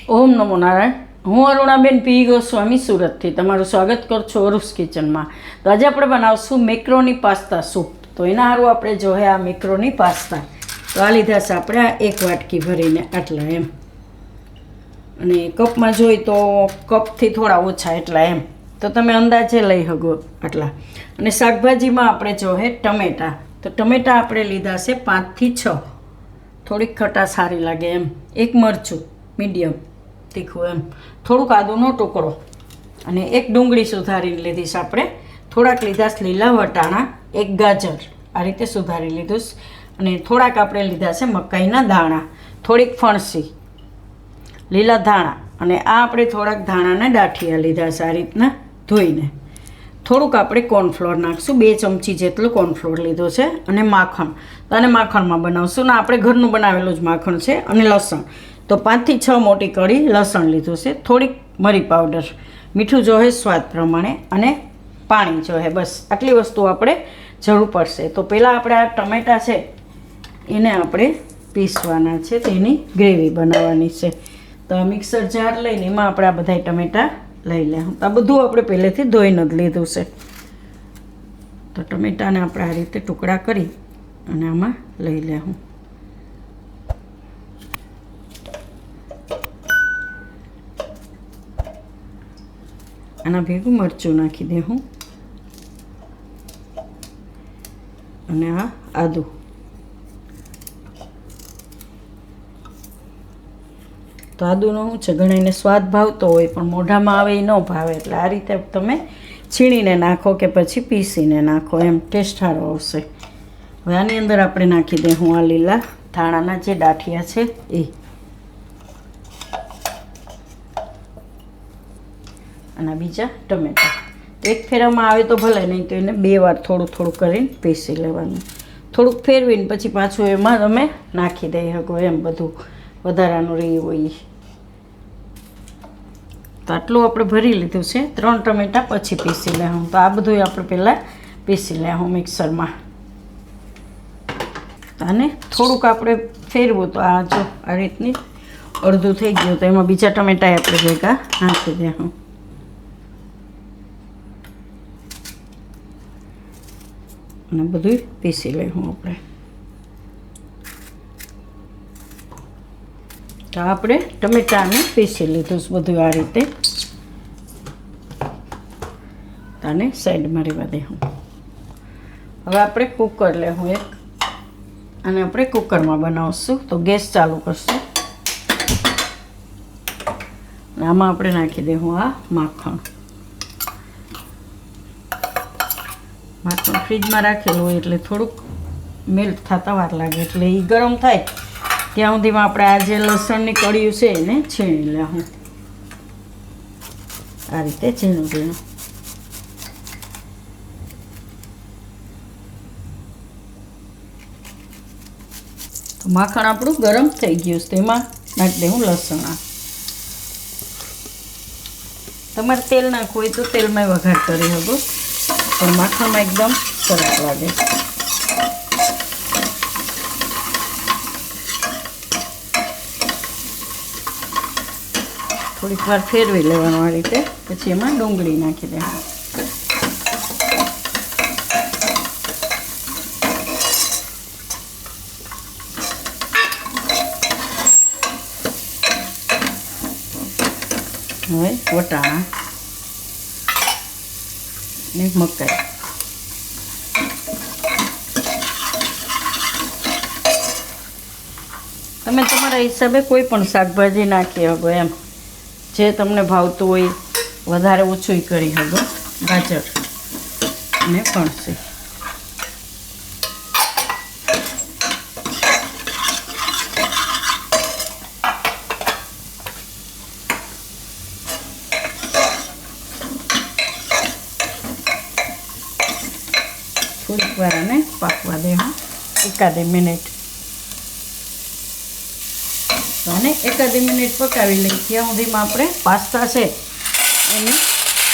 ઓમ નમો નારાયણ. હું અરુણાબેન પી ગોસ્વામી સુરતથી તમારું સ્વાગત કરું છું અરુસ કિચનમાં. તો આજે આપણે બનાવશું મેક્રોની પાસ્તા સૂપ. તો એના સારું આપણે જોઈએ આ મેક્રોની પાસ્તા. તો આ લીધા છે આપણે આ 1 વાટકી ભરીને આટલા એમ, અને કપમાં જોઈ તો કપથી થોડા ઓછા એટલા એમ, તો તમે અંદાજે લઈ શકો આટલા. અને શાકભાજીમાં આપણે જોઈએ ટમેટાં. તો ટમેટાં આપણે લીધા છે 5 થી 6, થોડીક ખટાશ સારી લાગે એમ. 1 મરચું મીડિયમ તીખું એમ, થોડુંક આદુનો ટુકડો, અને 1 ડુંગળી સુધારીને લીધી છે આપણે. થોડાક લીધા છે લીલા વટાણા, 1 ગાજર આ રીતે સુધારી લીધું છે, અને થોડાક આપણે લીધા છે મકાઈના દાણા, થોડીક ફણસી, લીલા ધાણા, અને આ આપણે થોડાક ધાણાના ડાઠિયા લીધા છે આ રીતના ધોઈને. થોડુંક આપણે કોર્નફ્લોર નાખીશું, 2 ચમચી જેટલું કોર્નફ્લોર લીધો છે, અને માખણ. તો આને માખણમાં બનાવશું ને આપણે ઘરનું બનાવેલું જ માખણ છે. અને લસણ તો 5 થી 6 મોટી કળી લસણ લીધું છે, થોડીક મરી પાવડર, મીઠું જોહે સ્વાદ પ્રમાણે, અને પાણી જોહે. બસ આટલી વસ્તુ આપણે જરૂર પડશે. તો પહેલાં આપણે આ ટમેટાં છે એને આપણે પીસવાના છે, તેની ગ્રેવી બનાવવાની છે. તો આ મિક્સર જાર લઈને એમાં આપણે આ બધા ટમેટાં લઈ લે. આ બધું આપણે પહેલેથી ધોઈને જ લીધું છે. તો ટમેટાને આપણે આ રીતે ટુકડા કરી અને આમાં લઈ લેવું. આના ભેગું મરચું નાખી દેવું, અને આ આદું. તો આદુનો શું છે, ઘણાને સ્વાદ ભાવતો હોય પણ મોઢામાં આવે એ ન ભાવે, એટલે આ રીતે તમે છીણીને નાખો કે પછી પીસીને નાખો, એમ ટેસ્ટ સારો આવશે. હવે આની અંદર આપણે નાખી દઉં આ લીલા ધાણાના જે ડાઠિયા છે એ, અને બીજા ટમેટાં. તો એક ફેરામાં આવે તો ભલે, નહીં તો એને 2 વાર થોડું થોડું કરીને પીસી લેવાનું. થોડુંક ફેરવીને પછી પાછું એમાં તમે નાખી દઈ શકો એમ, બધું વધારાનું રહ્યું હોય. તો આટલું આપણે ભરી લીધું છે. 3 ટમેટાં પછી પીસી લેવું. તો આ બધું આપણે પહેલાં પીસી લેવું મિક્સરમાં. અને થોડુંક આપણે ફેરવું તો આ જો આ રીતની અડધું થઈ ગયું, તો એમાં બીજા ટમેટાં આપણે ભેગા નાખી દેવું. અને બધું પીસી લેવું આપણે. તો આપણે ટમેટાને પીસી લીધું બધું આ રીતે. આને સાઈડમાં રહેવા દેવું. હવે આપણે કુકર લેવું એક, અને આપણે કુકરમાં બનાવશું. તો ગેસ ચાલુ કરશું, અને આમાં આપણે નાખી દેવું આ માખણ. માખણ ફ્રીજમાં રાખેલું હોય એટલે થોડુંક મેલ્ટ થતા વાર લાગે, એટલે એ ગરમ થાય ત્યાં સુધીમાં આપણે આ જે લસણની કળીયું છે એને છીણી લેવું. આ રીતે ઝીણું ઝીણું. તો માખણ આપણું ગરમ થઈ ગયું છે, તેમાં નાખી દેવું લસણ. તમારે તેલ નાખવું હોય તો તેલમાં વઘાર કરી શકો, પણ માખણમાં એકદમ સરસ લાગે. થોડીક વાર ફેરવી લેવાનું આ રીતે, પછી એમાં ડુંગળી નાખી દેવાનું. હવે વટાણા ને મકાઈ. તમે તમારા હિસાબે કોઈ પણ શાકભાજી નાખી શકો એમ, જે તમને ભાવતું હોય. વધારે ઓછું કરી શકો. ગાજર અને ફણસી. થોડીક વાર આને પાકવા દેવું, 1 મિનિટ. તો આને 1 મિનિટ પકાવી લઈએ. ત્યાં સુધીમાં આપણે પાસ્તા છે એને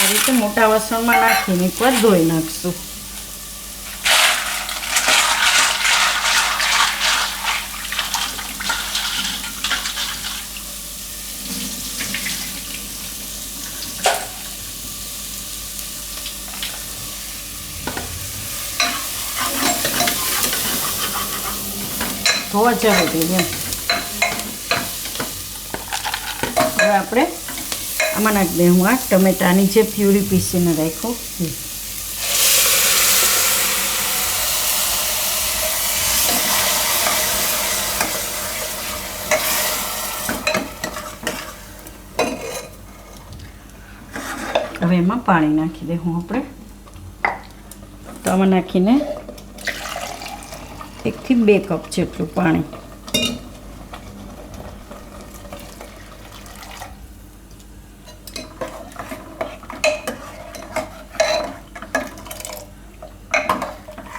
આ રીતે મોટા વાસણમાં નાખીને એકવાર ધોઈ નાખીશું. ધોવા જરૂરી એમ. હવે આપણે આમાં નાખી દઈએ હું આ ટમેટાની જે પ્યુરી પીસીને રાખ્યો એ. હવે એમાં પાણી નાખી દે હું આપણે. તો આમાં નાખીને 1 થી 2 કપ જેટલું પાણી.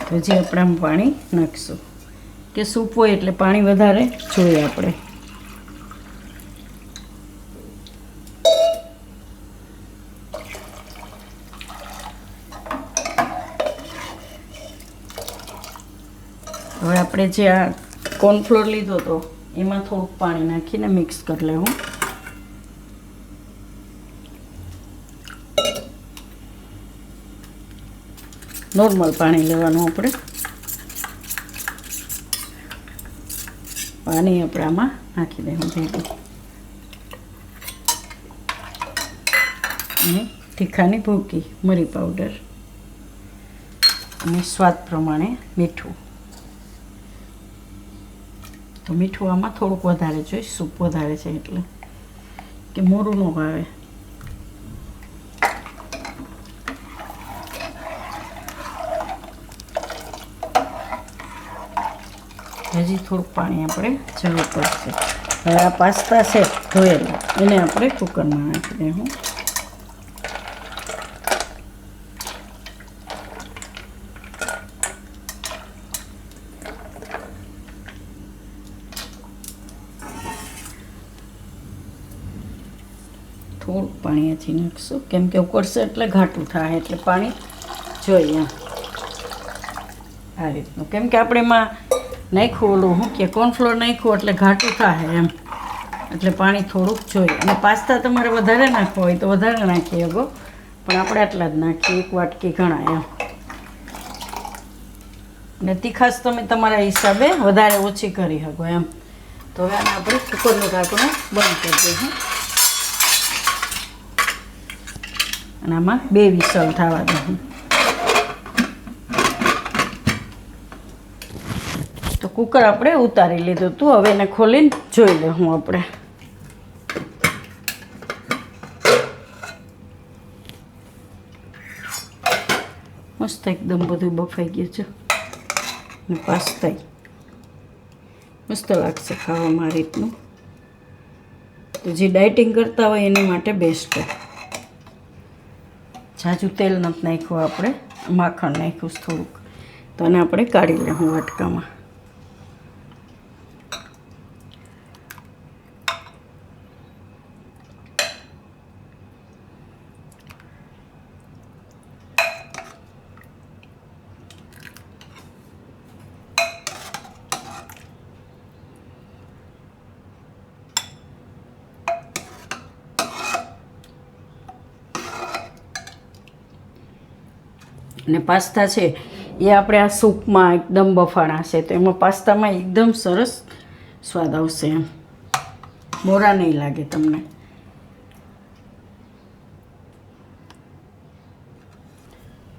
તો જે આપણે આમ પાણી નાખીશું કે સૂપ હોય એટલે પાણી વધારે જોઈએ આપણે. હવે આપણે જે આ કોર્નફ્લોર લીધો હતો એમાં થોડુંક પાણી નાખીને મિક્સ કરી લેવું. નોર્મલ પાણી લેવાનું આપણે. પાણી આપણે આમાં નાખી દેવું ભેગું. અને તીખાની ભૂકી, મરી પાવડર અને સ્વાદ પ્રમાણે મીઠું. તો મીઠું આમાં થોડુંક વધારે જોઈએ, સૂપ વધારે છે એટલે કે મોરું ન ભાવે. હજી થોડુંક પાણી આપણે જરૂર પડશે. હવે આ પાસ્તા છે ધોયેલા એને આપણે કુકરમાં નાખી દઈશું. થોડુંક પાણી હજી નાખીશું કેમ કે ઉકળશે એટલે ઘાટું થાય એટલે પાણી જોઈએ એમ આ રીતનું. કેમ કે આપણે એમાં નાખ્યું ઓલું શું કે કોર્નફ્લોર નાખ્યું એટલે ઘાટું થાય એમ એટલે પાણી થોડુંક જોઈએ. અને પાસ્તા તમારે વધારે નાખવા હોય તો વધારે નાખી શકો, પણ આપણે આટલા જ નાખીએ, 1 વાટકી ઘણા એમ. અને તીખાશ તમે તમારા હિસાબે વધારે ઓછી કરી શકો એમ. તો હવે આને આપણે કુકરનું ઢાંકણું બંધ કરી દઈશું અને આમાં 2 વિસલ થવા દઉં. તો કુકર આપણે ઉતારી લીધું હતું. હવે એને ખોલીને જોઈ લઉં આપણે. મસ્ત એકદમ બધું બફાઈ ગયું છે ને પાસ્તા મસ્ત લાગશે ખાવામાં આ રીતનું. તો જે ડાયટિંગ કરતા હોય એની માટે બેસ્ટ છે. ઝાઝું તેલ નથી નાખ્યું આપણે, માખણ નાખ્યું થોડુંક. તો આને આપણે કાઢી લઉં વાટકામાં. અને પાસ્તા છે એ આપણે આ સૂપમાં એકદમ બફાણા છે તો એમાં પાસ્તામાં એકદમ સરસ સ્વાદ આવશે એમ, મોરા નહીં લાગે તમને.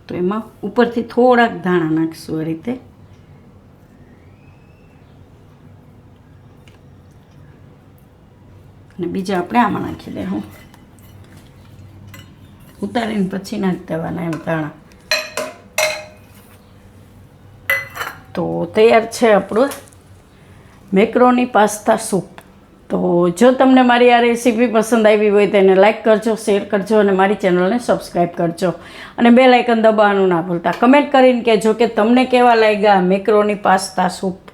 તો એમાં ઉપરથી થોડાક ધાણા નાખીશું આ રીતે. અને બીજા આપણે આમાં નાખી દઈશું. ઉતારીને પછી નાખી દેવાના એમ ધાણા. તો તૈયાર છે આપણું મેક્રોની પાસ્તા સૂપ. તો જો તમને મારી આ રેસીપી પસંદ આવી હોય તો એને લાઇક કરજો, શેર કરજો અને મારી ચેનલને સબસ્ક્રાઈબ કરજો અને બેલ આઇકન દબાવવાનું ના ભૂલતા. કમેન્ટ કરીને કહેજો કે તમને કેવા લાગ્યા મેક્રોની પાસ્તા સૂપ.